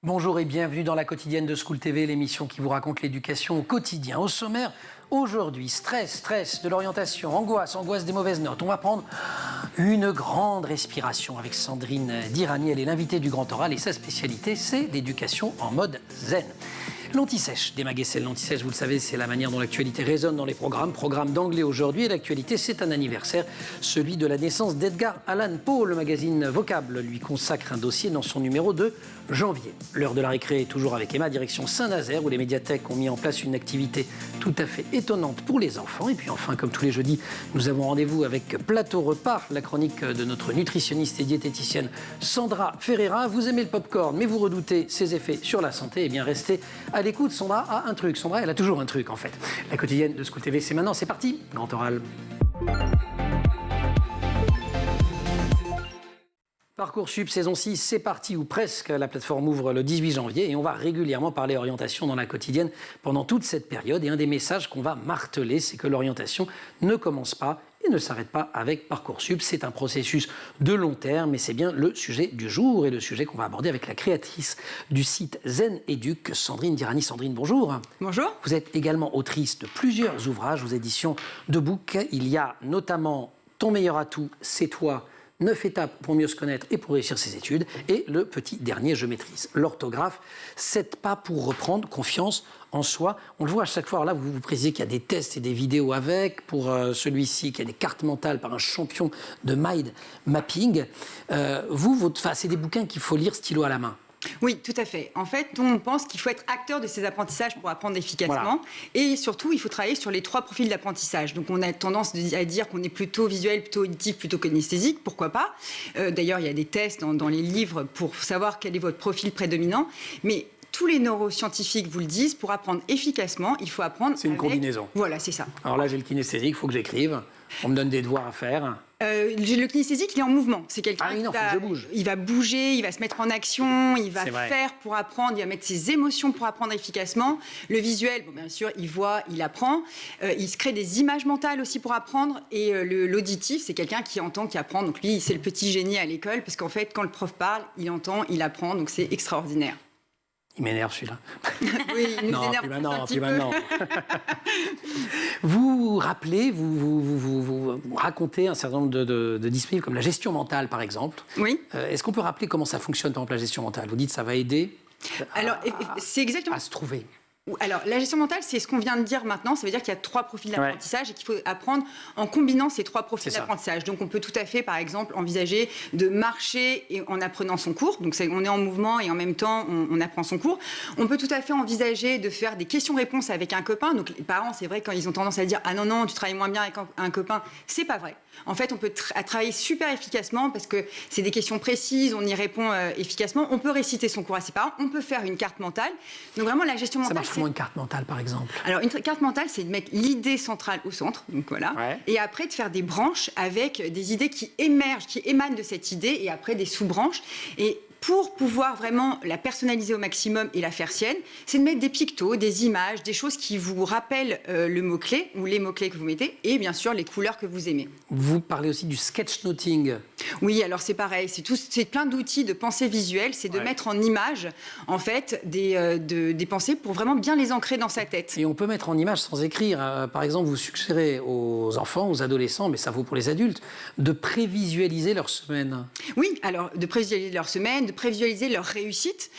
Bonjour et bienvenue dans la quotidienne de School TV, l'émission qui vous raconte l'éducation au quotidien. Au sommaire, aujourd'hui, stress de l'orientation, angoisse des mauvaises notes. On va prendre une grande respiration avec Sandrine Dirani. Elle est l'invitée du Grand Oral et sa spécialité, c'est l'éducation en mode zen. L'anti-sèche des Maguessel. L'anti-sèche, vous le savez, c'est la manière dont l'actualité résonne dans les programmes. Programme d'anglais aujourd'hui. Et l'actualité, c'est un anniversaire, celui de la naissance d'Edgar Allan Poe. Le magazine Vocable lui consacre un dossier dans son numéro de janvier. L'heure de la récré est toujours avec Emma, direction Saint-Nazaire, où les médiathèques ont mis en place une activité tout à fait étonnante pour les enfants. Et puis enfin, comme tous les jeudis, nous avons rendez-vous avec Plateau Repas, la chronique de notre nutritionniste et diététicienne Sandra Ferreira. Vous aimez le popcorn, mais vous redoutez ses effets sur la santé. Eh bien, restez à l'écoute. Sandra a un truc. Sandra, elle a toujours un truc, en fait. La quotidienne de School TV, c'est maintenant. C'est parti. Grand Oral. Parcoursup saison 6, c'est parti ou presque. La plateforme ouvre le 18 janvier et on va régulièrement parler orientation dans la quotidienne pendant toute cette période. Et un des messages qu'on va marteler, c'est que l'orientation ne commence pas et ne s'arrête pas avec Parcoursup. C'est un processus de long terme et c'est bien le sujet du jour et le sujet qu'on va aborder avec la créatrice du site Zen Educ, Sandrine Dirani. Sandrine, bonjour. Bonjour. Vous êtes également autrice de plusieurs ouvrages aux éditions de Book. Il y a notamment Ton meilleur atout, c'est toi. 9 étapes pour mieux se connaître et pour réussir ses études. Et le petit dernier, je maîtrise l'orthographe. 7 pas pour reprendre confiance en soi. On le voit à chaque fois. Alors là, vous précisez qu'il y a des tests et des vidéos avec. Pour celui-ci, qu'il y a des cartes mentales par un champion de mind mapping. C'est des bouquins qu'il faut lire stylo à la main. Oui, tout à fait. En fait, on pense qu'il faut être acteur de ces apprentissages pour apprendre efficacement. Voilà. Et surtout, il faut travailler sur les 3 profils d'apprentissage. Donc, on a tendance à dire qu'on est plutôt visuel, plutôt auditif, plutôt kinesthésique. Pourquoi pas ? D'ailleurs, il y a des tests dans les livres pour savoir quel est votre profil prédominant. Mais tous les neuroscientifiques vous le disent, pour apprendre efficacement, il faut apprendre C'est une combinaison. Voilà, c'est ça. Alors là, j'ai le kinesthésique, il faut que j'écrive. On me donne des devoirs à faire. Le kinesthésique, il est en mouvement. C'est quelqu'un il va bouger, il va se mettre en action, il va faire pour apprendre, il va mettre ses émotions pour apprendre efficacement. Le visuel, bon, bien sûr, il voit, il apprend. Il se crée des images mentales aussi pour apprendre. Et l'auditif, c'est quelqu'un qui entend, qui apprend. Donc lui, c'est le petit génie à l'école, parce qu'en fait, quand le prof parle, il entend, il apprend. Donc c'est extraordinaire. Il m'énerve celui-là. Oui, il nous énerve plus maintenant. Vous rappelez, vous racontez un certain nombre de dispositifs comme la gestion mentale, par exemple. Oui. Est-ce qu'on peut rappeler comment ça fonctionne, par exemple, la gestion mentale ? Vous dites que ça va aider c'est exactement à se trouver. Alors, la gestion mentale, c'est ce qu'on vient de dire maintenant. Ça veut dire qu'il y a 3 profils d'apprentissage et qu'il faut apprendre en combinant ces 3 profils d'apprentissage. Donc, on peut tout à fait, par exemple, envisager de marcher en apprenant son cours. Donc, on est en mouvement et en même temps, on apprend son cours. On peut tout à fait envisager de faire des questions-réponses avec un copain. Donc, les parents, c'est vrai, quand ils ont tendance à dire « Ah non, tu travailles moins bien avec un copain », c'est pas vrai. En fait, on peut travailler super efficacement parce que c'est des questions précises, on y répond efficacement. On peut réciter son cours à ses parents, on peut faire une carte mentale. Donc vraiment, la gestion mentale... Ça marche comment une carte mentale, par exemple ? Alors, une carte mentale, c'est de mettre l'idée centrale au centre, donc voilà. Ouais. Et après, de faire des branches avec des idées qui émergent, qui émanent de cette idée, et après des sous-branches. Et pour pouvoir vraiment la personnaliser au maximum et la faire sienne, c'est de mettre des pictos, des images, des choses qui vous rappellent le mot-clé ou les mots-clés que vous mettez et bien sûr les couleurs que vous aimez. Vous parlez aussi du sketchnoting. Oui, alors c'est pareil, c'est plein d'outils de pensée visuelle, c'est de mettre en image en fait des pensées pour vraiment bien les ancrer dans sa tête. Et on peut mettre en image sans écrire. Par exemple, vous suggérez aux enfants, aux adolescents, mais ça vaut pour les adultes, de prévisualiser leur semaine. Oui, alors de prévisualiser leur semaine, de prévisualiser leur réussite.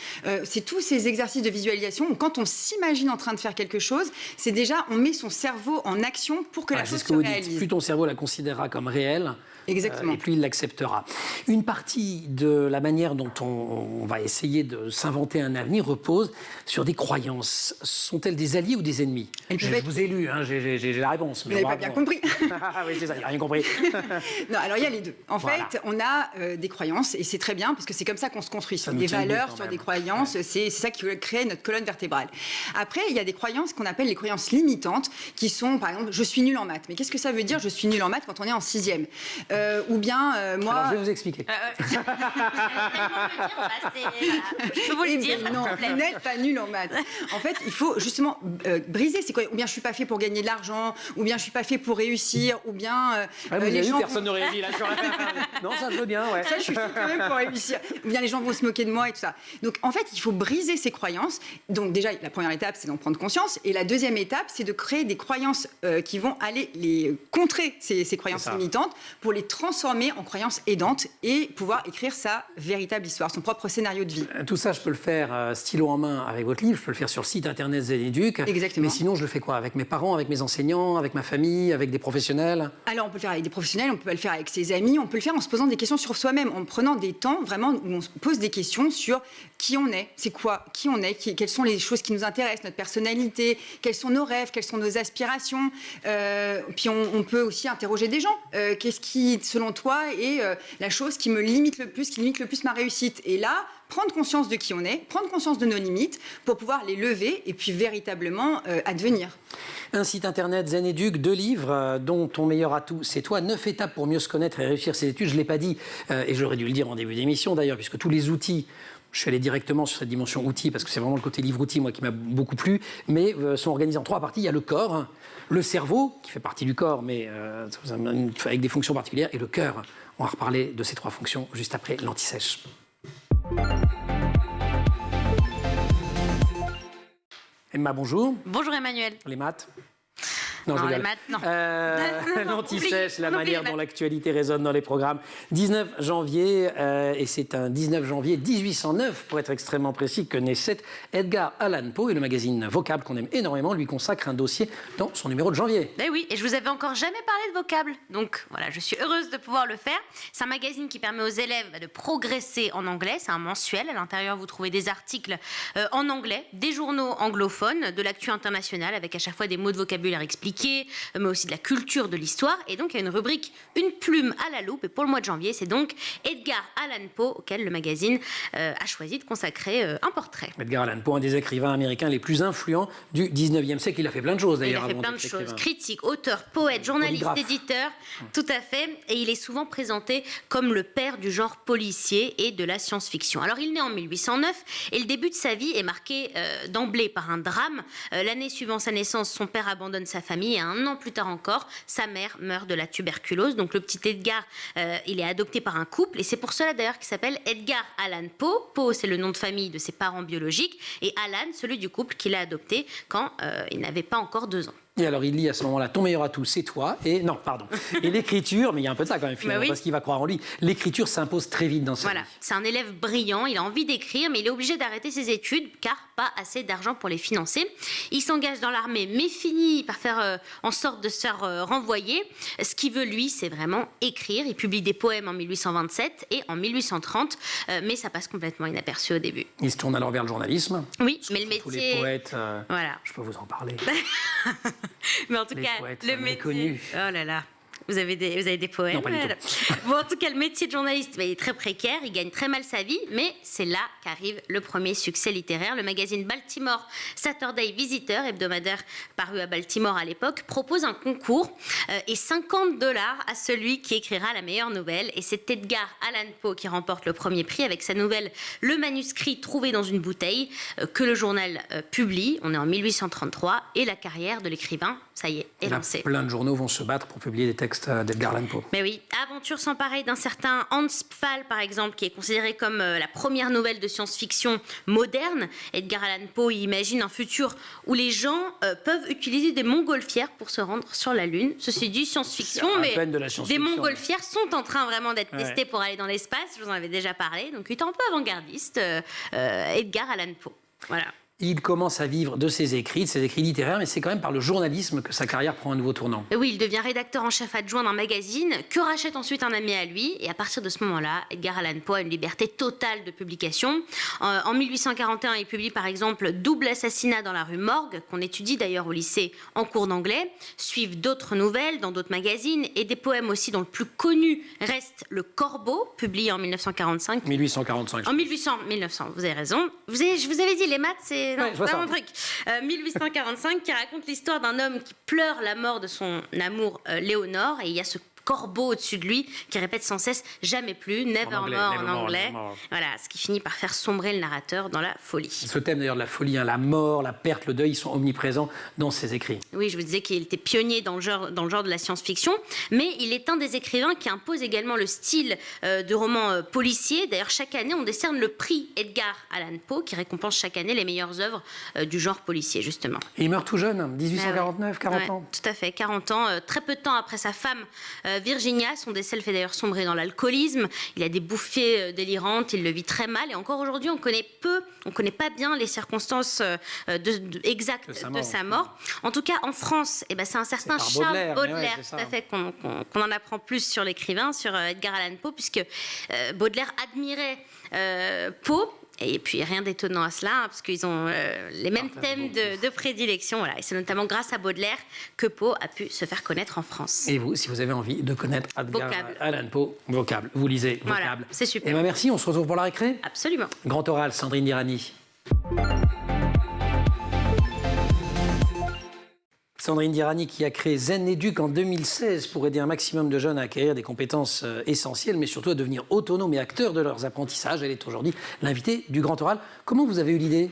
C'est tous ces exercices de visualisation où quand on s'imagine en train de faire quelque chose, c'est déjà, on met son cerveau en action pour que la chose se réalise. Plus ton cerveau la considérera comme réelle, exactement. Et plus il l'acceptera. Une partie de la manière dont on va essayer de s'inventer un avenir repose sur des croyances. Sont-elles des alliés ou des ennemis ? Je vous ai lu, hein, j'ai la réponse. Vous n'avez pas bien compris. Oui, c'est ça, il n'a rien compris. Non, alors il y a les deux. En fait, on a des croyances, et c'est très bien, parce que c'est comme ça qu'on se construit, sur des valeurs, sur des croyances. Ouais. C'est ça qui crée notre colonne vertébrale. Après, il y a des croyances qu'on appelle les croyances limitantes, qui sont, par exemple, je suis nul en maths. Mais qu'est-ce que ça veut dire, je suis nul en maths, quand on est en 6e ? ou bien moi... Alors, je vais vous expliquer. Je peux vous le dire. Non, vous n'êtes pas nul en maths. En fait, il faut justement briser ces croyances. Ou bien je suis pas fait pour gagner de l'argent, ou bien je suis pas fait pour réussir, ou bien les gens... Personne n'aurait réagi là sur la Non, ça je veux bien, ouais. Ça, je suis fait quand même pour réussir. Ou bien les gens vont se moquer de moi et tout ça. Donc, en fait, il faut briser ces croyances. Donc, déjà, la première étape, c'est d'en prendre conscience. Et la deuxième étape, c'est de créer des croyances qui vont aller les contrer, ces croyances limitantes, pour les transformer en croyances aidantes et pouvoir écrire sa véritable histoire, son propre scénario de vie. Tout ça, je peux le faire stylo en main avec votre livre, je peux le faire sur le site internet Zeneduc. Exactement. Mais sinon, je le fais quoi? Avec mes parents, avec mes enseignants, avec ma famille, avec des professionnels? Alors, on peut le faire avec des professionnels, on peut le faire avec ses amis, on peut le faire en se posant des questions sur soi-même, en prenant des temps vraiment où on se pose des questions sur qui on est, c'est quoi, qui on est, quelles sont les choses qui nous intéressent, notre personnalité, quels sont nos rêves, quelles sont nos aspirations. Puis on peut aussi interroger des gens. Qu'est-ce qui, selon toi, est la chose qui me limite le plus, qui limite le plus ma réussite? Et là, prendre conscience de qui on est, prendre conscience de nos limites pour pouvoir les lever et puis véritablement advenir. Un site internet Zeneduc, 2 livres, dont ton meilleur atout, c'est toi. 9 étapes pour mieux se connaître et réussir ses études. Je ne l'ai pas dit, et j'aurais dû le dire en début d'émission d'ailleurs, puisque tous les outils, je suis allé directement sur cette dimension outils, parce que c'est vraiment le côté livre-outil, moi, qui m'a beaucoup plu, mais sont organisés en 3 parties. Il y a le corps, le cerveau, qui fait partie du corps, mais avec des fonctions particulières, et le cœur. On va reparler de ces 3 fonctions juste après l'anti-sèche. Emma, bonjour. Bonjour Emmanuel. Les maths? Non, les maths, non. L'anti-sèche, la manière dont l'actualité résonne dans les programmes. 19 janvier, et c'est un 19 janvier 1809, pour être extrêmement précis, que naît Edgar Allan Poe, et le magazine Vocable, qu'on aime énormément, lui consacre un dossier dans son numéro de janvier. Eh oui, et je vous avais encore jamais parlé de Vocable. Donc voilà, je suis heureuse de pouvoir le faire. C'est un magazine qui permet aux élèves de progresser en anglais. C'est un mensuel. À l'intérieur, vous trouvez des articles en anglais, des journaux anglophones, de l'actu internationale, avec à chaque fois des mots de vocabulaire expliqués, mais aussi de la culture, de l'histoire. Et donc, il y a une rubrique Une plume à la loupe. Et pour le mois de janvier, c'est donc Edgar Allan Poe, auquel le magazine a choisi de consacrer un portrait. Edgar Allan Poe, un des écrivains américains les plus influents du 19e siècle. Il a fait plein de choses, d'ailleurs. Il a fait plein de choses. Critique, auteur, poète, journaliste, éditeur. Tout à fait. Et il est souvent présenté comme le père du genre policier et de la science-fiction. Alors, il naît en 1809 et le début de sa vie est marqué d'emblée par un drame. L'année suivant sa naissance, son père abandonne sa famille. Et 1 an plus tard encore, sa mère meurt de la tuberculose. Donc le petit Edgar, il est adopté par un couple. Et c'est pour cela d'ailleurs qu'il s'appelle Edgar Allan Poe. Poe, c'est le nom de famille de ses parents biologiques. Et Allan, celui du couple qu'il a adopté quand il n'avait pas encore 2 ans. Et alors, il lit à ce moment-là, ton meilleur atout, c'est toi. Et non, pardon. Et l'écriture, mais il y a un peu de ça quand même, finalement, parce qu'il va croire en lui. L'écriture s'impose très vite dans sa vie. C'est un élève brillant, il a envie d'écrire, mais il est obligé d'arrêter ses études, car pas assez d'argent pour les financer. Il s'engage dans l'armée, mais finit par faire en sorte de se faire renvoyer. Ce qu'il veut, lui, c'est vraiment écrire. Il publie des poèmes en 1827 et en 1830, mais ça passe complètement inaperçu au début. Il se tourne alors vers le journalisme. Oui, mais le métier... Tous les poètes, voilà. Je peux vous en parler. Mais en tout cas, le métier... Oh là là. Vous avez des poèmes. Non, pas du tout. Bon, en tout cas, le métier de journaliste, il est très précaire, il gagne très mal sa vie, mais c'est là qu'arrive le premier succès littéraire. Le magazine Baltimore Saturday Visitor, hebdomadaire paru à Baltimore à l'époque, propose un concours et $50 à celui qui écrira la meilleure nouvelle. Et c'est Edgar Allan Poe qui remporte le premier prix avec sa nouvelle Le manuscrit trouvé dans une bouteille, que le journal publie. On est en 1833 et la carrière de l'écrivain, ça y est lancée. Plein de journaux vont se battre pour publier des textes d'Edgar Allan Poe. Mais oui, aventure sans pareil d'un certain Hans Pfaall, par exemple, qui est considéré comme la première nouvelle de science-fiction moderne. Edgar Allan Poe imagine un futur où les gens peuvent utiliser des montgolfières pour se rendre sur la Lune. Ceci dit, science-fiction, mais des montgolfières sont en train vraiment d'être testées pour aller dans l'espace. Je vous en avais déjà parlé. Donc, il est un peu avant-gardiste, Edgar Allan Poe. Voilà. Il commence à vivre de ses écrits littéraires, mais c'est quand même par le journalisme que sa carrière prend un nouveau tournant. Et oui, il devient rédacteur en chef adjoint d'un magazine que rachète ensuite un ami à lui. Et à partir de ce moment-là, Edgar Allan Poe a une liberté totale de publication. En 1841, il publie par exemple Double assassinat dans la rue Morgue, qu'on étudie d'ailleurs au lycée en cours d'anglais. Suivent d'autres nouvelles dans d'autres magazines et des poèmes aussi dont le plus connu reste Le Corbeau, publié en 1945. 1845. En 1900, vous avez raison. Je vous avais dit, les maths, c'est pas mon truc. 1845, qui raconte l'histoire d'un homme qui pleure la mort de son amour Léonore. Et il y a ce corbeau au-dessus de lui qui répète sans cesse « jamais plus »,« never more » en anglais. Voilà, ce qui finit par faire sombrer le narrateur dans la folie. Ce thème d'ailleurs de la folie, la mort, la perte, le deuil, ils sont omniprésents dans ses écrits. Oui, je vous disais qu'il était pionnier dans le genre de la science-fiction, mais il est un des écrivains qui impose également le style de roman policier. D'ailleurs, chaque année, on décerne le prix Edgar Allan Poe, qui récompense chaque année les meilleures œuvres du genre policier, justement. Et il meurt tout jeune, 1849, 40 ans. Tout à fait, 40 ans. Très peu de temps après sa femme, Virginia, son décès le fait d'ailleurs sombrer dans l'alcoolisme. Il a des bouffées délirantes, il le vit très mal. Et encore aujourd'hui, on connaît pas bien les circonstances exactes de sa mort. En tout cas, en France, c'est un certain Charles Baudelaire, tout à fait, qu'on en apprend plus sur l'écrivain, sur Edgar Allan Poe, puisque Baudelaire admirait Poe. Et puis rien d'étonnant à cela, parce qu'ils ont les mêmes thèmes de prédilection. Voilà. Et c'est notamment grâce à Baudelaire que Poe a pu se faire connaître en France. Et vous, si vous avez envie de connaître Edgar Allan Poe, vocable, vous lisez vocable. Voilà, c'est super. Et merci, on se retrouve pour la récré. Absolument. Grand oral, Sandrine Dirani. Sandrine Dirani qui a créé Zen Éduc en 2016 pour aider un maximum de jeunes à acquérir des compétences essentielles, mais surtout à devenir autonomes et acteurs de leurs apprentissages. Elle est aujourd'hui l'invitée du Grand Oral. Comment vous avez eu l'idée ?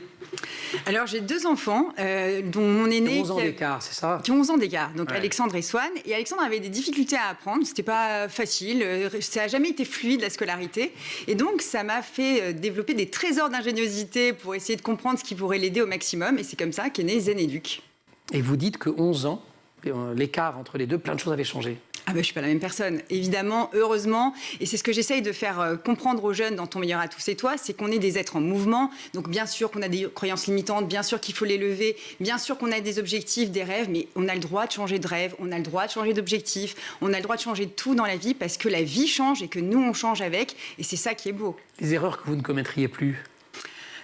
Alors, j'ai 2 enfants, dont mon aîné... Qui ont 11 ans d'écart, c'est ça ? Qui ont 11 ans d'écart, donc Alexandre et Swan. Et Alexandre avait des difficultés à apprendre, c'était pas facile, ça n'a jamais été fluide, la scolarité. Et donc, ça m'a fait développer des trésors d'ingéniosité pour essayer de comprendre ce qui pourrait l'aider au maximum. Et c'est comme ça qu'est né Zen Éduc. Et vous dites que 11 ans, l'écart entre les deux, plein de choses avaient changé. Ah ben, je ne suis pas la même personne, évidemment, heureusement. Et c'est ce que j'essaye de faire comprendre aux jeunes dans Ton meilleur à tous et toi, c'est qu'on est des êtres en mouvement. Donc bien sûr qu'on a des croyances limitantes, bien sûr qu'il faut les lever, bien sûr qu'on a des objectifs, des rêves, mais on a le droit de changer de rêve, on a le droit de changer d'objectif, on a le droit de changer de tout dans la vie parce que la vie change et que nous, on change avec. Et c'est ça qui est beau. Les erreurs que vous ne commettriez plus ?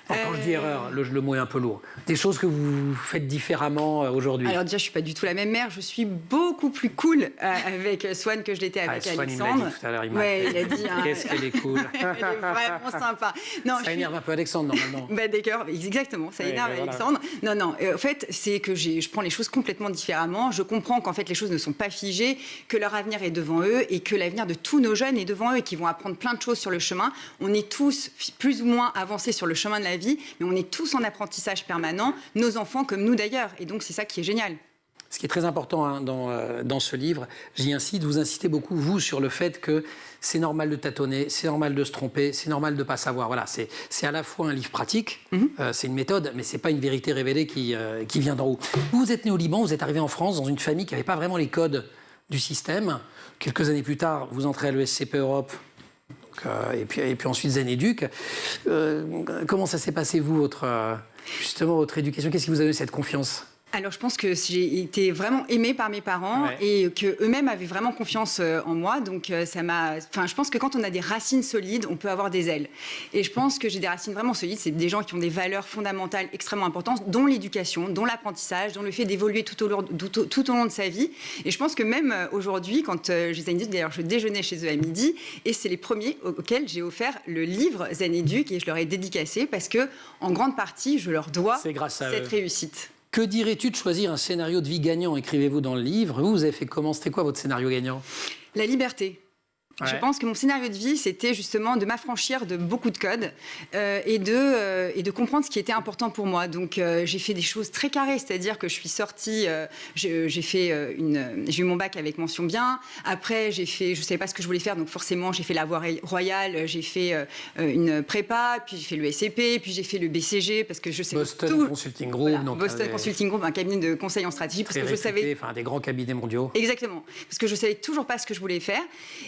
Alors, quand je dis erreur, le mot est un peu lourd. Des choses que vous faites différemment aujourd'hui. Alors déjà, je ne suis pas du tout la même mère. Je suis beaucoup plus cool avec Swan que je l'étais avec Alexandre. Swan, il me l'a dit tout à l'heure. Il a dit... Qu'est-ce qu'elle est cool. Elle est vraiment sympa. Non, ça énerve un peu Alexandre, normalement. D'accord, exactement. Ça énerve Alexandre. Voilà. Non. En fait, c'est que je prends les choses complètement différemment. Je comprends qu'en fait, les choses ne sont pas figées, que leur avenir est devant eux et que l'avenir de tous nos jeunes est devant eux et qu'ils vont apprendre plein de choses sur le chemin. On est tous plus ou moins avancés sur le chemin de la vie, mais on est tous en apprentissage permanent, nos enfants comme nous d'ailleurs. Et donc, c'est ça qui est génial. Ce qui est très important dans ce livre, j'y incite, vous insistez beaucoup, vous, sur le fait que c'est normal de tâtonner, c'est normal de se tromper, c'est normal de ne pas savoir. Voilà, c'est à la fois un livre pratique, c'est une méthode, mais ce n'est pas une vérité révélée qui vient d'en haut. Vous êtes né au Liban, vous êtes arrivé en France dans une famille qui n'avait pas vraiment les codes du système. Quelques années plus tard, vous entrez à l'ESCP Europe. Et puis ensuite Zen Éduc. Comment ça s'est passé, vous, votre éducation ? Qu'est-ce qui vous a donné cette confiance ? Alors, je pense que j'ai été vraiment aimée par mes parents et qu'eux-mêmes avaient vraiment confiance en moi. Donc, ça m'a... Enfin, je pense que quand on a des racines solides, on peut avoir des ailes. Et je pense que j'ai des racines vraiment solides. C'est des gens qui ont des valeurs fondamentales extrêmement importantes, dont l'éducation, dont l'apprentissage, dont le fait d'évoluer tout au long de sa vie. Et je pense que même aujourd'hui, quand j'ai Zen Éduc, d'ailleurs, je déjeunais chez eux à midi, et c'est les premiers auxquels j'ai offert le livre Zen Éduc, et je leur ai dédicacé parce que, en grande partie, je leur dois cette réussite. Que dirais-tu de choisir un scénario de vie gagnant, écrivez-vous dans le livre. Vous avez fait comment ? C'était quoi votre scénario gagnant ? La liberté. Je pense que mon scénario de vie, c'était justement de m'affranchir de beaucoup de codes et de comprendre ce qui était important pour moi. Donc, j'ai fait des choses très carrées, c'est-à-dire que je suis sortie, j'ai eu mon bac avec mention bien. Après, je ne savais pas ce que je voulais faire, donc forcément, j'ai fait la voie royale, j'ai fait une prépa, puis j'ai fait le SCP, puis j'ai fait le BCG, parce que je sais Boston tout. Consulting Group. Voilà, donc, Boston Consulting Group, un cabinet de conseil en stratégie, parce que je savais... Enfin, des grands cabinets mondiaux. Exactement, parce que je ne savais toujours pas ce que je voulais faire.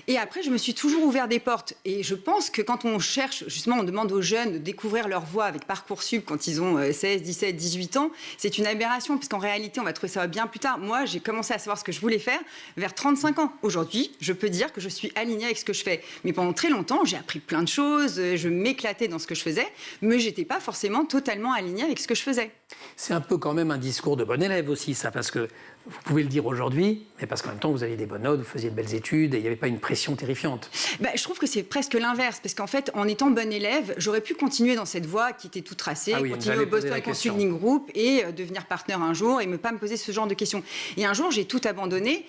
Et après, je me suis toujours ouvert des portes. Et je pense que quand on cherche, justement, on demande aux jeunes de découvrir leur voie avec Parcoursup quand ils ont 16, 17, 18 ans, c'est une aberration, parce qu'en réalité, on va trouver ça bien plus tard. Moi, j'ai commencé à savoir ce que je voulais faire vers 35 ans. Aujourd'hui, je peux dire que je suis alignée avec ce que je fais. Mais pendant très longtemps, j'ai appris plein de choses, je m'éclatais dans ce que je faisais, mais je n'étais pas forcément totalement alignée avec ce que je faisais. C'est un peu quand même un discours de bon élève aussi, ça, parce que vous pouvez le dire aujourd'hui, mais parce qu'en même temps, vous aviez des bonnes notes, vous faisiez de belles études et il n'y avait pas une pression terrifiante. Je trouve que c'est presque l'inverse, parce qu'en fait, en étant bon élève, j'aurais pu continuer dans cette voie qui était toute tracée, continuer au Boston Consulting Group et devenir partenaire un jour et ne pas me poser ce genre de questions. Et un jour, j'ai tout abandonné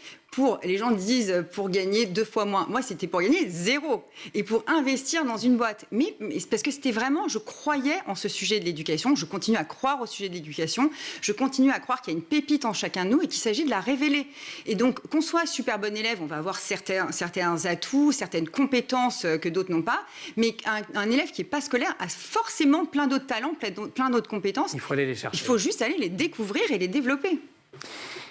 les gens disent pour gagner 2 fois moins. Moi, c'était pour gagner 0 et pour investir dans une boîte. Mais c'est parce que c'était vraiment, je croyais en ce sujet de l'éducation, je continue à croire au sujet de l'éducation, je continue à croire qu'il y a une pépite en chacun de nous et qu'il s'agit de la révéler. Et donc, qu'on soit super bon élève, on va avoir certains atouts, certaines compétences que d'autres n'ont pas, mais un élève qui n'est pas scolaire a forcément plein d'autres talents, plein d'autres compétences. Il faut aller les chercher. Il faut juste aller les découvrir et les développer.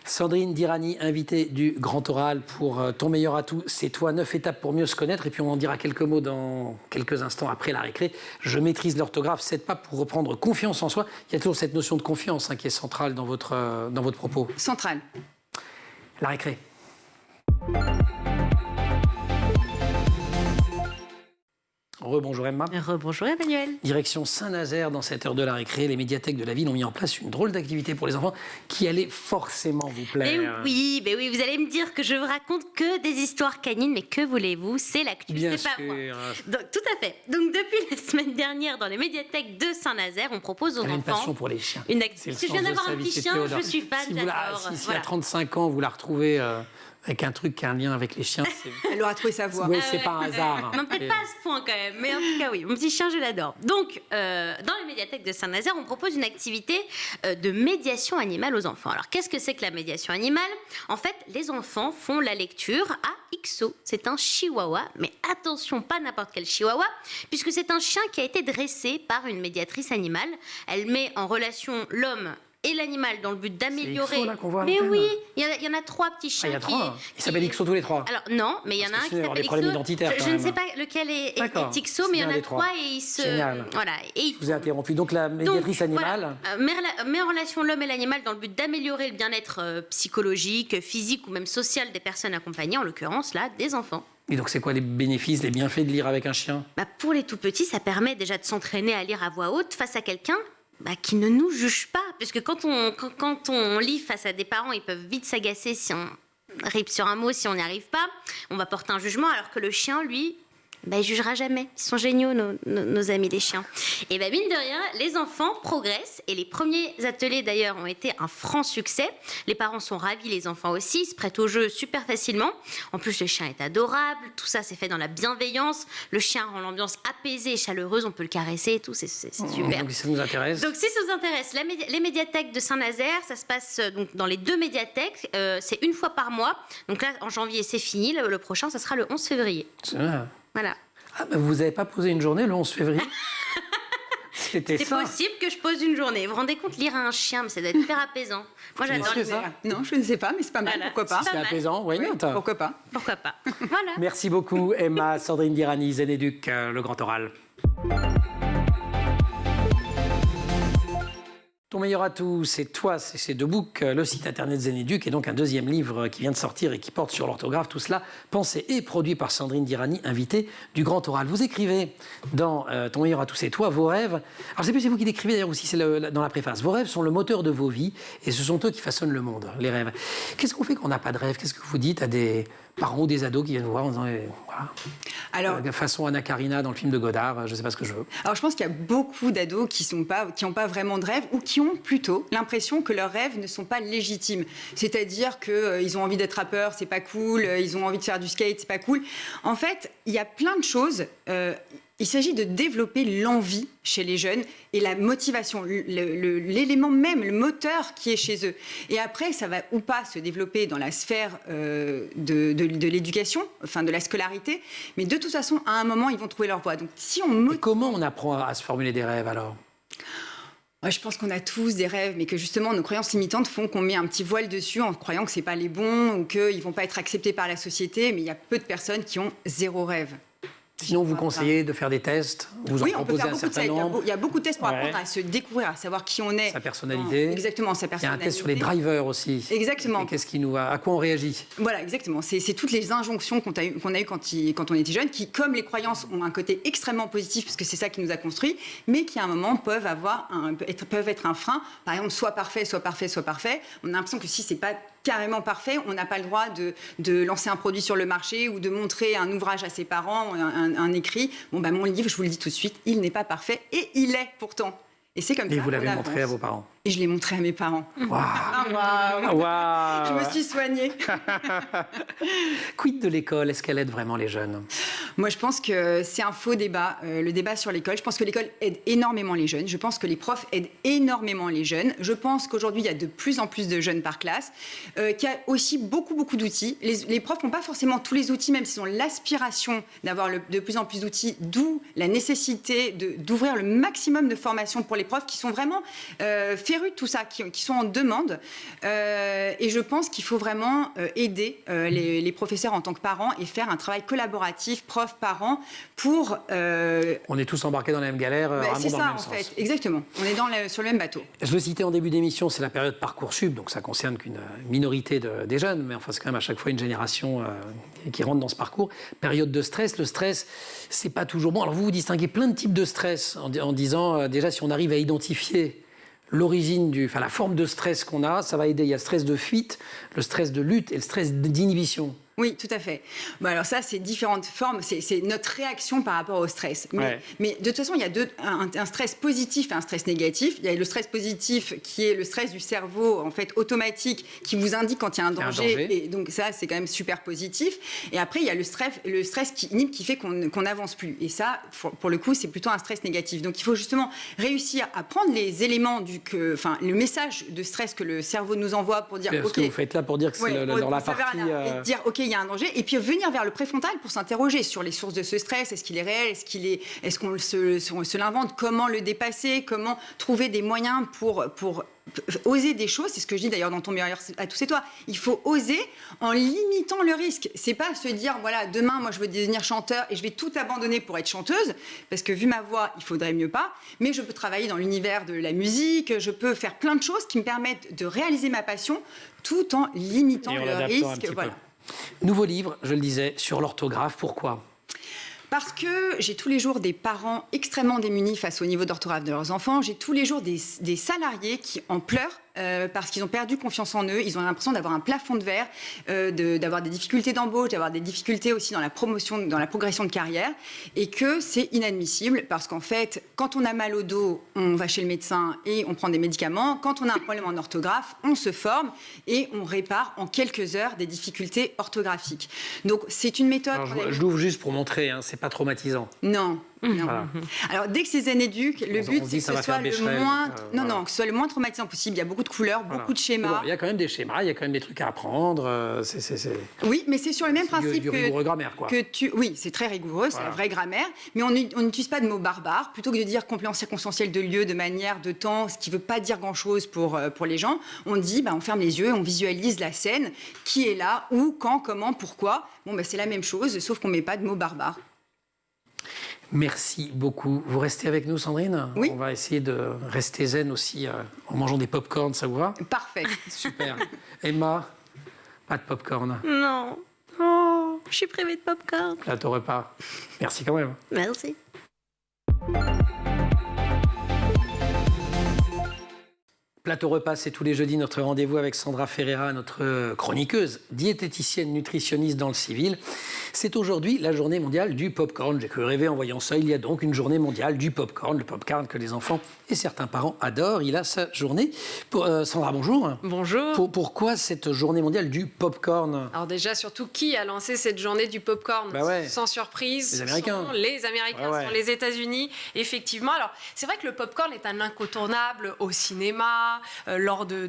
Sandrine Dirani, invitée du Grand Oral pour Ton meilleur atout, c'est toi, 9 étapes pour mieux se connaître. Et puis on en dira quelques mots dans quelques instants après la récré. Je maîtrise l'orthographe, 7 pas pour reprendre confiance en soi. Il y a toujours cette notion de confiance qui est centrale dans votre propos. Centrale. La récré. Rebonjour Emma. Rebonjour Emmanuel. Direction Saint-Nazaire, dans cette heure de la récré. Les médiathèques de la ville ont mis en place une drôle d'activité pour les enfants qui allait forcément vous plaire. Oui, vous allez me dire que je vous raconte que des histoires canines, mais que voulez-vous, c'est l'actu, c'est pas moi. Donc, tout à fait. Donc depuis la semaine dernière, dans les médiathèques de Saint-Nazaire, on propose aux enfants... une passion pour les chiens. Si je viens d'avoir un petit chien, je suis fan, j'adore. Si à 35 ans, vous la retrouvez... avec un truc qui a un lien avec les chiens. Elle aura trouvé sa voix. Oui, c'est pas un hasard. Non, peut-être pas à ce point quand même, mais en tout cas oui. Mon petit chien, je l'adore. Donc, dans les médiathèques de Saint-Nazaire, on propose une activité de médiation animale aux enfants. Alors, qu'est-ce que c'est que la médiation animale ? En fait, les enfants font la lecture à Ixo. C'est un chihuahua, mais attention, pas n'importe quel chihuahua, puisque c'est un chien qui a été dressé par une médiatrice animale. Elle met en relation l'homme et l'animal dans le but d'améliorer. C'est Ixo, là, qu'on voit à mais l'antenne. oui, il y en a 3 petits chiens. Il y a 3. Ils s'appellent Ixo tous les 3. Alors non, mais il y en a un qui s'appelle des problèmes identitaires, Ixo. Je ne sais pas lequel est Ixo, mais il y en a 3 et ils se... Génial. Voilà. Et Je vous ai interrompu. Donc la médiatrice animale... Voilà, met en relation l'homme et l'animal dans le but d'améliorer le bien-être psychologique, physique ou même social des personnes accompagnées, en l'occurrence là, des enfants. Et donc c'est quoi les bénéfices, les bienfaits de lire avec un chien ? Pour les tout petits, ça permet déjà de s'entraîner à lire à voix haute face à quelqu'un qui ne nous juge pas. Puisque quand on lit face à des parents, ils peuvent vite s'agacer si on ripe sur un mot, si on n'y arrive pas. On va porter un jugement, alors que le chien, lui... il jugera jamais. Ils sont géniaux, nos amis les chiens. Et mine de rien, les enfants progressent. Et les premiers ateliers, d'ailleurs, ont été un franc succès. Les parents sont ravis, les enfants aussi. Ils se prêtent au jeu super facilement. En plus, le chien est adorable. Tout ça, c'est fait dans la bienveillance. Le chien rend l'ambiance apaisée et chaleureuse. On peut le caresser et tout. C'est super. Donc, ça nous intéresse. Donc, si ça vous intéresse, les médiathèques de Saint-Nazaire, ça se passe donc, dans les 2 médiathèques. C'est une fois par mois. Donc là, en janvier, c'est fini. Le prochain, ça sera le 11 février. Voilà. Vous n'avez pas posé une journée le 11 février? C'est possible que je pose une journée. Vous vous rendez compte, lire à un chien, mais ça doit être hyper apaisant. Moi, j'adore les ça. Non, je ne sais pas, mais c'est pas mal. Pourquoi pas? C'est apaisant, why not? Pourquoi pas? Pourquoi pas? Voilà. Merci beaucoup, Emma. Sandrine Dirani, Zénéduc, le Grand Oral. Ton meilleur atout, c'est toi, c'est The Book, le site internet Zénéduc, et donc un deuxième livre qui vient de sortir et qui porte sur l'orthographe. Tout cela pensé et produit par Sandrine Dirani, invitée du Grand Oral. Vous écrivez dans Ton meilleur atout, c'est toi, vos rêves. Alors je ne sais plus, c'est vous qui l'écrivez d'ailleurs aussi, c'est dans la préface. Vos rêves sont le moteur de vos vies et ce sont eux qui façonnent le monde, les rêves. Qu'est-ce qu'on fait quand on n'a pas de rêve? Qu'est-ce que vous dites à des parents ou des ados qui viennent vous voir en disant voilà. Alors, de façon Anna Karina dans le film de Godard, je ne sais pas ce que je veux. Alors je pense qu'il y a beaucoup d'ados qui n'ont pas vraiment de rêve ou qui ont plutôt l'impression que leurs rêves ne sont pas légitimes. C'est-à-dire qu'ils ont envie d'être rappeurs, c'est pas cool, ils ont envie de faire du skate, c'est pas cool. En fait, il y a plein de choses. Il s'agit de développer l'envie chez les jeunes et la motivation, l'élément même, le moteur qui est chez eux. Et après, ça va ou pas se développer dans la sphère de l'éducation, enfin de la scolarité, mais de toute façon, à un moment, ils vont trouver leur voie. Donc, si on Et comment on apprend à se formuler des rêves alors? Je pense qu'on a tous des rêves, mais que justement nos croyances limitantes font qu'on met un petit voile dessus en croyant que c'est pas les bons ou qu'ils vont pas être acceptés par la société. Mais il y a peu de personnes qui ont zéro rêve. Sinon, vous conseillez de faire des tests, vous en proposez un certain nombre. Il y a beaucoup de tests pour apprendre à se découvrir, à savoir qui on est. Sa personnalité. Exactement, sa personnalité. Il y a un test sur les drivers aussi. Exactement. Et qu'est-ce qui nous va, à quoi on réagit? Voilà, exactement. C'est toutes les injonctions qu'on a eues quand on était jeune, qui, comme les croyances, ont un côté extrêmement positif, parce que c'est ça qui nous a construits, mais qui à un moment peuvent être un frein. Par exemple, soit parfait, soit parfait, soit parfait. On a l'impression que si c'est pas carrément parfait, on n'a pas le droit de lancer un produit sur le marché ou de montrer un ouvrage à ses parents, un écrit. Mon livre, je vous le dis tout de suite, il n'est pas parfait et il est pourtant. Et c'est comme ça. Et vous l'avez montré à vos parents. et je l'ai montré à mes parents. Waouh. Je me suis soignée. Quid de l'école? Est-ce qu'elle aide vraiment les jeunes? Moi, je pense que c'est un faux débat, le débat sur l'école. Je pense que l'école aide énormément les jeunes. Je pense que les profs aident énormément les jeunes. Je pense qu'aujourd'hui, il y a de plus en plus de jeunes par classe, qu'il y a aussi beaucoup d'outils. Les profs n'ont pas forcément tous les outils, même s'ils ont l'aspiration d'avoir de plus en plus d'outils, d'où la nécessité d'ouvrir le maximum de formations pour les profs qui sont vraiment férus de tout ça, qui sont en demande. Et je pense qu'il faut vraiment aider les professeurs en tant que parents et faire un travail collaboratif, prof-parents, pour... On est tous embarqués dans la même galère, c'est dans ça, le même en sens. fait, exactement. On est sur le même bateau. Je le citais en début d'émission, c'est la période Parcoursup, donc ça concerne qu'une minorité des jeunes, mais enfin c'est quand même à chaque fois une génération qui rentre dans ce parcours. Période de stress, le stress, c'est pas toujours bon. Alors vous distinguez plein de types de stress en disant déjà si on arrive à identifier l'origine la forme de stress qu'on a, ça va aider. Il y a le stress de fuite, le stress de lutte et le stress d'inhibition. Oui, tout à fait. Bon, alors ça, c'est différentes formes. C'est notre réaction par rapport au stress. Mais de toute façon, il y a un stress positif et un stress négatif. Il y a le stress positif qui est le stress du cerveau, en fait, automatique, qui vous indique quand il y a un danger. Et donc ça, c'est quand même super positif. Et après, il y a le stress qui inhibe, qui fait qu'on n'avance plus. Et ça, pour le coup, c'est plutôt un stress négatif. Donc il faut justement réussir à prendre les éléments le message de stress que le cerveau nous envoie pour dire... Ce que vous faites là pour dire que c'est dans la partie... Et dire, OK, il y a un danger, et puis venir vers le préfrontal pour s'interroger sur les sources de ce stress. Est-ce qu'il est réel? Est-ce qu'on se l'invente? Comment le dépasser? Comment trouver des moyens pour oser des choses? C'est ce que je dis d'ailleurs dans Ton meilleur à tous, c'est toi. Il faut oser en limitant le risque. C'est pas se dire, voilà, demain, moi, je veux devenir chanteur et je vais tout abandonner pour être chanteuse, parce que vu ma voix, il faudrait mieux pas. Mais je peux travailler dans l'univers de la musique, je peux faire plein de choses qui me permettent de réaliser ma passion tout en limitant le risque. Voilà. Nouveau livre, je le disais, sur l'orthographe. Pourquoi ? Parce que j'ai tous les jours des parents extrêmement démunis face au niveau d'orthographe de leurs enfants. J'ai tous les jours des salariés qui en pleurent parce qu'ils ont perdu confiance en eux. Ils ont l'impression d'avoir un plafond de verre, d'avoir des difficultés d'embauche, d'avoir des difficultés aussi dans la promotion, dans la progression de carrière, et que c'est inadmissible parce qu'en fait, quand on a mal au dos, on va chez le médecin et on prend des médicaments. Quand on a un problème en orthographe, on se forme et on répare en quelques heures des difficultés orthographiques. Donc c'est une méthode... Alors, je l'ouvre juste pour montrer, c'est pas traumatisant. Non. Voilà. Alors, dès que ces aides-éduquent, le but, c'est que ce soit que ce soit le moins traumatisant possible. Il y a beaucoup de couleurs, beaucoup de schémas. Bon, il y a quand même des schémas, il y a quand même des trucs à apprendre. Oui, mais c'est sur le même principe du rigoureux grammaire, quoi. Oui, c'est très rigoureux, c'est la vraie grammaire. Mais on n'utilise pas de mots barbares. Plutôt que de dire complément circonstanciel de lieu, de manière, de temps, ce qui ne veut pas dire grand-chose pour les gens, on dit, on ferme les yeux, on visualise la scène, qui est là, où, quand, comment, pourquoi. C'est la même chose, sauf qu'on ne met pas de mots barbares. Merci beaucoup. Vous restez avec nous, Sandrine? Oui. On va essayer de rester zen aussi en mangeant des pop-corns, ça vous va? Parfait. Super. Emma, pas de pop-corn? Non. Oh, je suis privée de pop-corn. Plateau repas. Merci quand même. Merci. Plateau repas, c'est tous les jeudis notre rendez-vous avec Sandra Ferreira, notre chroniqueuse, diététicienne, nutritionniste dans le civil. C'est aujourd'hui la journée mondiale du pop-corn. J'ai cru rêver en voyant ça. Il y a donc une journée mondiale du pop-corn, le pop-corn que les enfants et certains parents adorent. Il a sa journée. Sandra, bonjour. Bonjour. Pourquoi cette journée mondiale du pop-corn? Alors déjà, surtout, qui a lancé cette journée du pop-corn? Sans surprise, les Américains. Les Américains, sont les États-Unis, effectivement. Alors, c'est vrai que le pop-corn est un incontournable au cinéma, lors d'un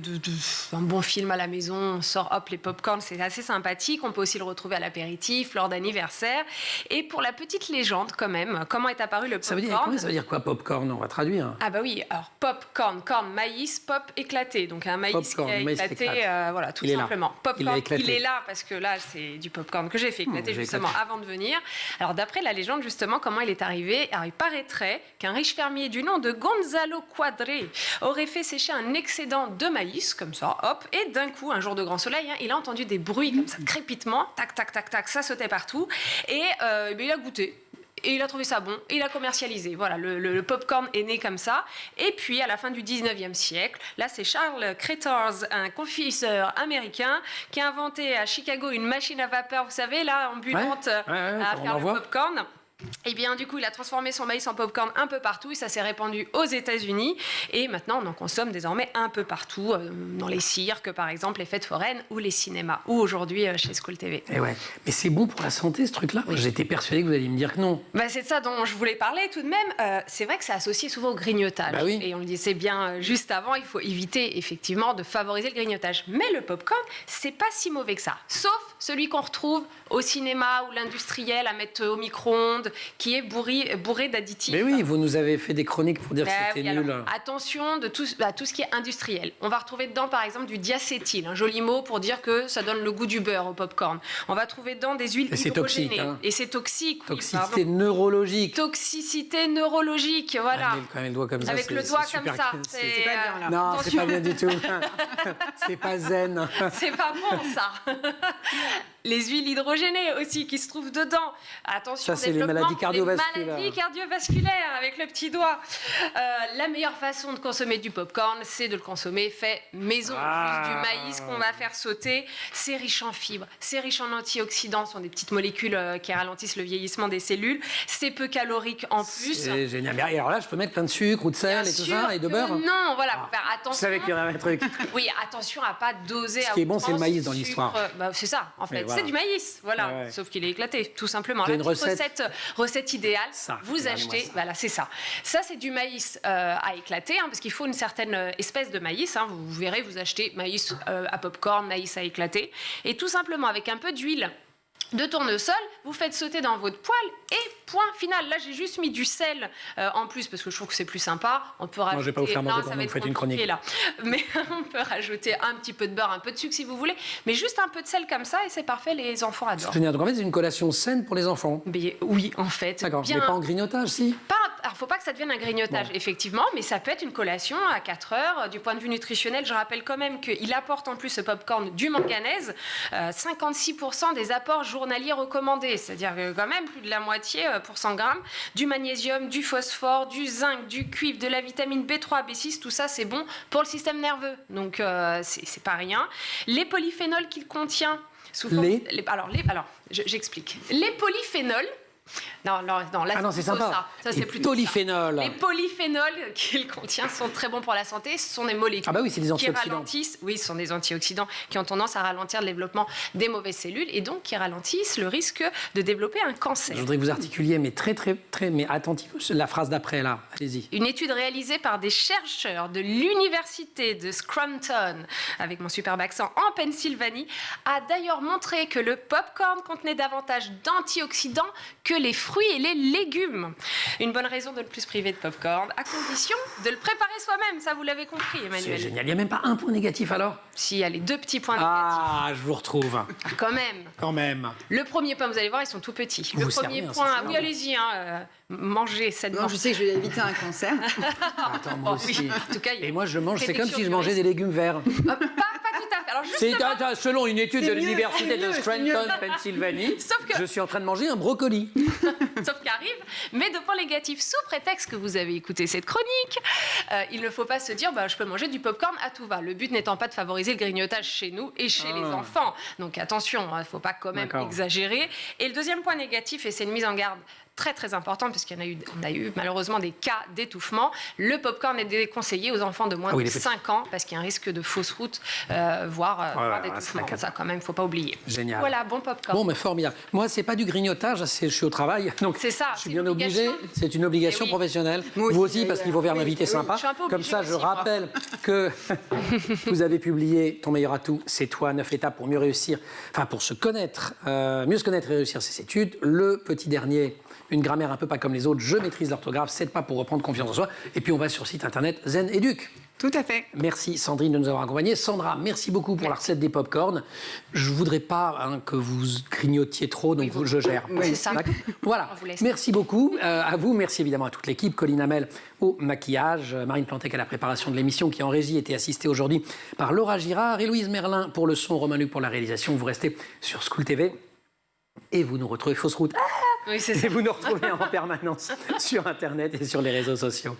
bon film à la maison, on sort, hop, les pop-corn, c'est assez sympathique. On peut aussi le retrouver à l'apéritif, lors d'anniversaire. Et pour la petite légende, quand même, comment est apparu le pop-corn? Ça veut dire quoi, pop-corn? On va traduire. Ah bah oui, alors pop-corn, corn, maïs, pop, éclaté. Donc un maïs qui a éclaté, voilà, tout simplement. Pop-corn, il est là parce que là, c'est du pop-corn que j'ai fait éclater justement avant de venir. Alors d'après la légende, justement, comment il est arrivé? Alors il paraîtrait qu'un riche fermier du nom de Gonzalo Quadré aurait fait sécher un excédent de maïs, comme ça, hop, et d'un coup, un jour de grand soleil, il a entendu des bruits comme ça, de crépitement, tac, tac, tac, tac, ça sautait partout, et il a goûté. Et il a trouvé ça bon, et il a commercialisé. Voilà, le pop-corn est né comme ça. Et puis, à la fin du 19e siècle, là, c'est Charles Cretors, un confiseur américain, qui a inventé à Chicago une machine à vapeur, vous savez, là, ambulante, à faire le pop-corn. Et bien, du coup, il a transformé son maïs en popcorn un peu partout et ça s'est répandu aux États-Unis. Et maintenant, on en consomme désormais un peu partout, dans les cirques, par exemple, les fêtes foraines ou les cinémas, ou aujourd'hui chez School TV. Et ouais. Mais c'est bon pour la santé, ce truc-là. Oui. J'étais persuadée que vous alliez me dire que non. Bah, c'est de ça dont je voulais parler tout de même. C'est vrai que c'est associé souvent au grignotage. Bah oui. Et on le disait bien juste avant, il faut éviter effectivement de favoriser le grignotage. Mais le popcorn, c'est pas si mauvais que ça. Sauf celui qu'on retrouve au cinéma ou l'industriel à mettre au micro-ondes, qui est bourré d'additifs. Mais oui, vous nous avez fait des chroniques pour dire que c'était nul. Alors, attention à tout ce qui est industriel. On va retrouver dedans, par exemple, du diacétyl, un joli mot pour dire que ça donne le goût du beurre au popcorn. On va trouver dedans des huiles hydrogénées. Et c'est toxique. Toxicité neurologique. Toxicité neurologique, voilà. Quand même le doigt comme ça. Avec le doigt comme ça. C'est pas bien, là. Non, c'est pas bien du tout. C'est pas zen. C'est pas bon, ça. Les huiles hydrogénées aussi qui se trouvent dedans. Attention, ça, c'est les maladies cardiovasculaires. Les maladies cardiovasculaires avec le petit doigt. La meilleure façon de consommer du popcorn, c'est de le consommer fait maison. Juste du maïs qu'on va faire sauter. C'est riche en fibres, c'est riche en antioxydants. Ce sont des petites molécules qui ralentissent le vieillissement des cellules. C'est peu calorique en plus. C'est génial. Et alors là, je peux mettre plein de sucre ou de sel et tout ça, et de beurre. Non, voilà, faut faire attention. Je savais qu'il y en avait un truc. Oui, attention à pas doser. Ce qui est bon, c'est le maïs dans l'histoire. Bah, c'est ça, en fait. C'est du maïs, voilà. Ouais. Sauf qu'il est éclaté, tout simplement. La recette idéale, ça, vous achetez, voilà, c'est ça. Ça, c'est du maïs à éclater, parce qu'il faut une certaine espèce de maïs. Vous verrez, vous achetez maïs à popcorn, maïs à éclater. Et tout simplement, avec un peu d'huile de tournesol, vous faites sauter dans votre poêle et point final. Là, j'ai juste mis du sel en plus parce que je trouve que c'est plus sympa. On peut rajouter. Non, je vais pas vous faire manger pendant que vous faites une chronique. Là. Mais on peut rajouter un petit peu de beurre, un peu de sucre si vous voulez, mais juste un peu de sel comme ça et c'est parfait. Les enfants adorent. Génial. Donc en fait, c'est une collation saine pour les enfants. Mais, oui, en fait. D'accord. Mais pas en grignotage, si. Alors, faut pas que ça devienne un grignotage, effectivement, mais ça peut être une collation à 4 heures. Du point de vue nutritionnel, je rappelle quand même qu'il apporte en plus ce popcorn du manganèse, 56% des apports journaliers recommandés, c'est-à-dire quand même plus de la moitié pour 100 grammes, du magnésium, du phosphore, du zinc, du cuivre, de la vitamine B3, B6, tout ça c'est bon pour le système nerveux, donc c'est pas rien. Les polyphénols qu'il contient, j'explique. Les polyphénols, non, là, c'est sympa. Ça c'est plutôt polyphénols. Les polyphénols qu'il contient sont très bons pour la santé. Ce sont des molécules c'est des antioxydants. qui ralentissent. Oui, ce sont des antioxydants qui ont tendance à ralentir le développement des mauvaises cellules et donc qui ralentissent le risque de développer un cancer. Je voudrais que vous articuliez, mais très, mais attentif, la phrase d'après là. Allez-y. Une étude réalisée par des chercheurs de l'université de Scranton, avec mon superbe accent, en Pennsylvanie, a d'ailleurs montré que le popcorn contenait davantage d'antioxydants que les fruits et les légumes. Une bonne raison de ne plus se priver de popcorn, à condition de le préparer soi-même. Ça, vous l'avez compris, Emmanuel. C'est génial. Il n'y a même pas un point négatif, alors? Si, il y a les 2 petits points négatifs. Ah, je vous retrouve. Quand même. Quand même. Le premier point, vous allez voir, ils sont tout petits. Le premier point, oui, allez-y, mangez cette Non, je sais que je vais éviter un cancer. Attends, moi aussi. En tout cas, et moi, je mange, c'est comme si je mangeais des légumes verts. Pas tout à fait. Alors, justement, selon une étude de l'université de Scranton, Pennsylvanie, je suis en train de manger un brocoli. Sauf qu'arrive, mais de points négatifs, sous prétexte que vous avez écouté cette chronique, il ne faut pas se dire je peux manger du popcorn à tout va. Le but n'étant pas de favoriser le grignotage chez nous et chez les enfants. Donc attention, il ne faut pas quand même exagérer. Et le deuxième point négatif, et c'est une mise en garde très très importante, parce qu'on a eu malheureusement des cas d'étouffement. Le popcorn est déconseillé aux enfants de moins de 5 ans, parce qu'il y a un risque de fausse route, voire d'étouffement. Ça quand même, il ne faut pas pas oublier. Génial. Voilà, bon popcorn. Bon, mais formidable. Moi, c'est pas du grignotage, je suis au travail, donc c'est ça, je suis bien obligé. C'est une obligation professionnelle. Vous aussi, parce qu'il faut faire un invité sympa. Comme ça, je rappelle que vous avez publié Ton meilleur atout, c'est toi, 9 étapes pour mieux réussir, pour se connaître, mieux se connaître et réussir ses études. Le petit dernier, une grammaire un peu pas comme les autres, je maîtrise l'orthographe, 7 pas pour reprendre confiance en soi. Et puis on va sur le site internet Zen Educ. Tout à fait. Merci Sandrine de nous avoir accompagnés. Sandra, merci beaucoup pour la recette des pop-corn. Je ne voudrais pas que vous grignotiez trop, donc je gère. Oui, c'est ça. Voilà. Merci beaucoup à vous. Merci évidemment à toute l'équipe. Colline Hamel au maquillage, Marine Plantec à la préparation de l'émission qui en régie était assistée aujourd'hui par Laura Girard et Louise Merlin pour le son, Romain Luc pour la réalisation. Vous restez sur School TV et vous nous retrouvez Fausse Route. Oui, c'est ça. Et vous nous retrouvez en permanence sur Internet et sur les réseaux sociaux.